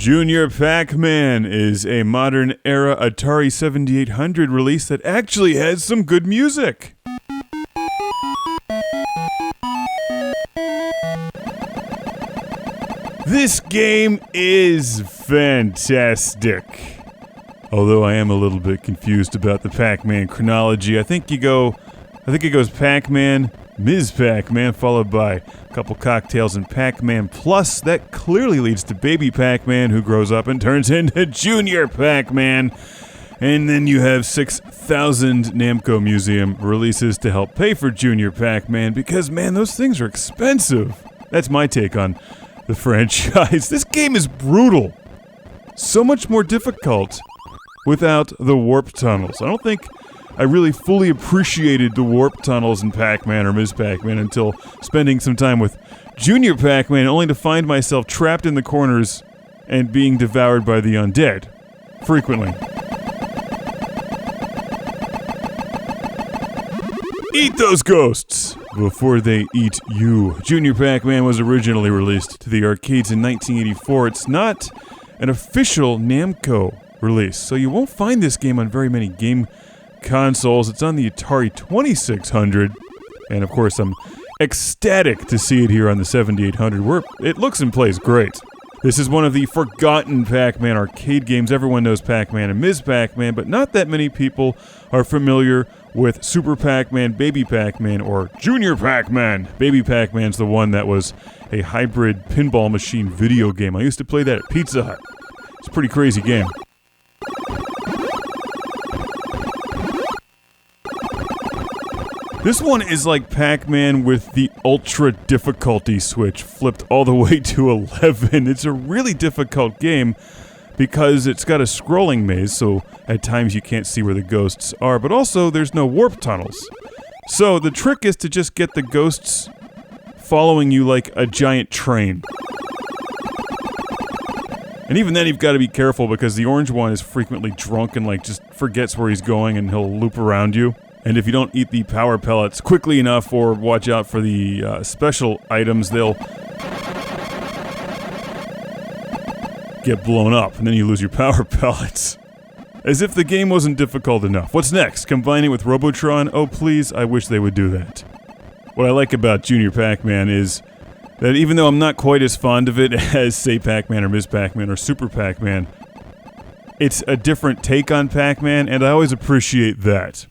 Jr Pac Man is a modern era Atari 7800 release that actually has some good music. This game is fantastic. Although I am a little bit confused about the Pac-Man chronology. I think it goes Pac-Man, Ms. Pac-Man, followed by a couple cocktails and Pac-Man Plus. That clearly leads to Baby Pac-Man, who grows up and turns into Jr Pac-Man. And then you have 6,000 Namco Museum releases to help pay for Jr Pac-Man, because, man, those things are expensive. That's my take on the franchise. This game is brutal. So much more difficult without the warp tunnels. I don't think I really fully appreciated the warp tunnels in Pac-Man or Ms. Pac-Man until spending some time with Jr Pac-Man, only to find myself trapped in the corners and being devoured by the undead. Frequently. Eat those ghosts before they eat you. Jr Pac-Man was originally released to the arcades in 1984. It's not an official Namco release, so you won't find this game on very many game consoles. It's on the Atari 2600, and of course I'm ecstatic to see it here on the 7800, where it looks and plays great. This is one of the forgotten Pac-Man arcade games. Everyone knows Pac-Man and Ms. Pac-Man, but not that many people are familiar with Super Pac-Man, Baby Pac-Man, or Jr Pac-Man. Baby Pac-Man's the one that was a hybrid pinball machine video game. I used to play that at Pizza Hut. It's a pretty crazy game. This one is like Pac-Man with the ultra difficulty switch flipped all the way to 11. It's a really difficult game because it's got a scrolling maze, so at times you can't see where the ghosts are, but also there's no warp tunnels. So the trick is to just get the ghosts following you like a giant train. And even then you've got to be careful because the orange one is frequently drunk and just forgets where he's going and he'll loop around you. And if you don't eat the power pellets quickly enough or watch out for the special items, they'll get blown up, and then you lose your power pellets. As if the game wasn't difficult enough. What's next? Combine it with Robotron? Oh please, I wish they would do that. What I like about Jr Pac-Man is that even though I'm not quite as fond of it as, say, Pac-Man or Ms. Pac-Man or Super Pac-Man, it's a different take on Pac-Man, and I always appreciate that.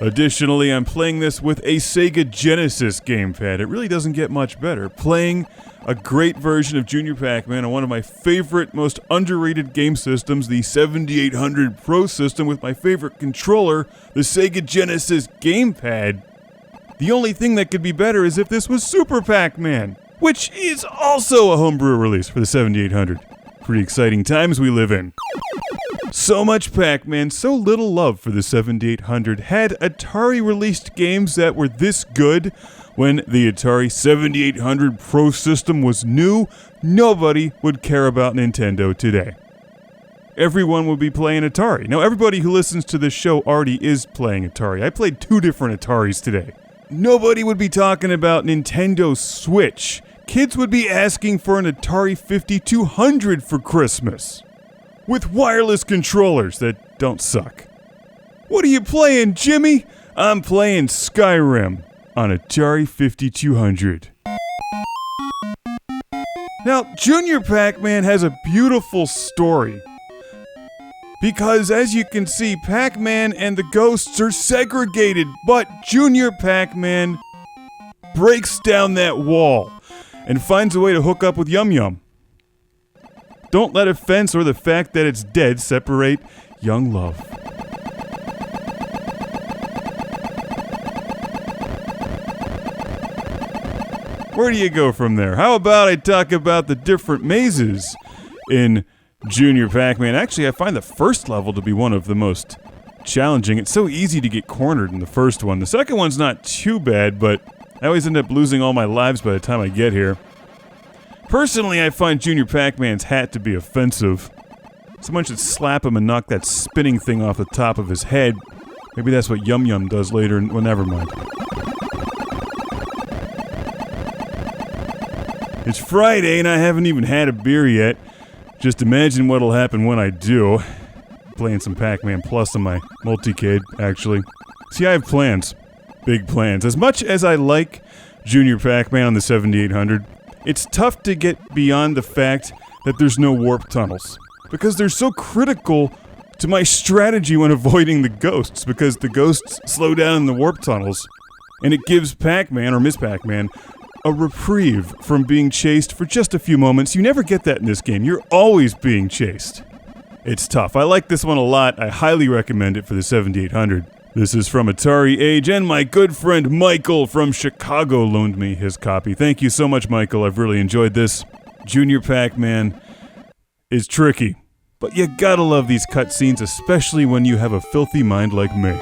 Additionally, I'm playing this with a Sega Genesis gamepad. It really doesn't get much better. Playing a great version of Jr Pac-Man on one of my favorite, most underrated game systems, the 7800 ProSystem, with my favorite controller, the Sega Genesis gamepad. The only thing that could be better is if this was Super Pac-Man, which is also a homebrew release for the 7800. Pretty exciting times we live in. So much Pac-Man, so little love for the 7800. Had Atari released games that were this good when the Atari 7800 ProSystem was new, nobody would care about Nintendo today. Everyone would be playing Atari. Now, everybody who listens to this show already is playing Atari. I played 2 different Ataris today. Nobody would be talking about Nintendo Switch. Kids would be asking for an Atari 5200 for Christmas, with wireless controllers that don't suck. What are you playing, Jimmy? I'm playing Skyrim on Atari 5200. Now, Jr Pac-Man has a beautiful story, because as you can see, Pac-Man and the ghosts are segregated, but Jr Pac-Man breaks down that wall and finds a way to hook up with Yum Yum. Don't let a fence or the fact that it's dead separate young love. Where do you go from there? How about I talk about the different mazes in Jr Pac-Man? Actually, I find the first level to be one of the most challenging. It's so easy to get cornered in the first one. The second one's not too bad, but I always end up losing all my lives by the time I get here. Personally, I find Jr Pac-Man's hat to be offensive. Someone should slap him and knock that spinning thing off the top of his head. Maybe that's what Yum Yum does later, well, never mind. It's Friday and I haven't even had a beer yet. Just imagine what'll happen when I do. Playing some Pac-Man Plus on my multicade, actually. See, I have plans. Big plans. As much as I like Jr Pac-Man on the 7800, it's tough to get beyond the fact that there's no warp tunnels. Because they're so critical to my strategy when avoiding the ghosts, because the ghosts slow down in the warp tunnels. And it gives Pac-Man, or Miss Pac-Man, a reprieve from being chased for just a few moments. You never get that in this game. You're always being chased. It's tough. I like this one a lot. I highly recommend it for the 7800. This is from Atari Age, and my good friend Michael from Chicago loaned me his copy. Thank you so much, Michael. I've really enjoyed this. Jr Pac-Man is tricky, but you gotta love these cutscenes, especially when you have a filthy mind like me.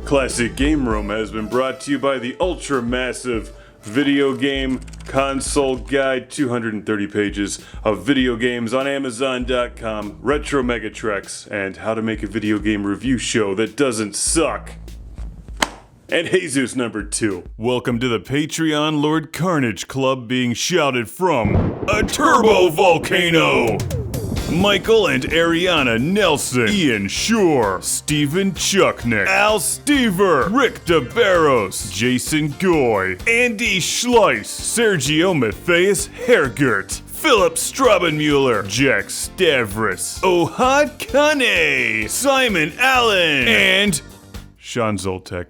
Classic Game Room has been brought to you by the ultra-massive video game console guide, 230 pages of video games on Amazon.com, Retro Megatreks, and how to make a video game review show that doesn't suck. And Jesus number 2. Welcome to the Patreon Lord Carnage Club, being shouted from a turbo volcano. Michael and Ariana Nelson, Ian Shore, Steven Chucknick, Al Stever, Rick DeBarros, Jason Goy, Andy Schleiss, Sergio Matthias Hergert, Philip Strabenmuller, Jack Stavris, Ohad Kane, Simon Allen, and Sean Zoltek.